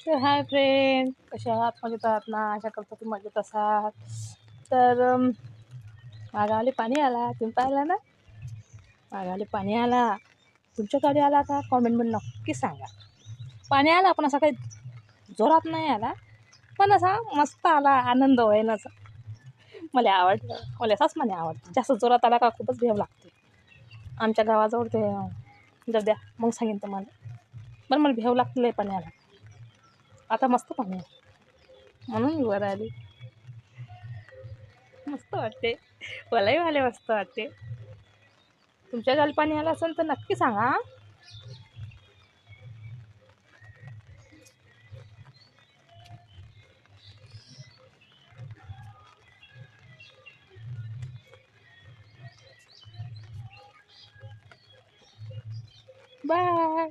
तर hi friend, कसे आहात? मजेत आहात ना? आशा करतो तुम्ही मजेत असाल. तर मागावले पाणी आला, तुम्ही पाहिला ना? मागावले पाणी आला. तुमच्या गाडी आला का? कॉमेंटमध्ये नक्की सांगा. पाणी आला पण असा काही जोरात नाही आला, पण असा मस्त आला, आनंद होईन असं. मला आवडलं, मला असाच म्हणे आवडतं. जास्त जोरात आला का खूपच भेव लागते. आमच्या गावाजवळ ते जाऊ द्या, मग सांगेन तुम्हाला. पण मला भेव लागते लय पाण्याला. आता मस्त पाणी आहे म्हणून मी वर आली. मस्त वाटते, मलाही मस्त वाटते. तुमच्या गावी पाणी आलं असेल तर नक्की सांगा. बाय.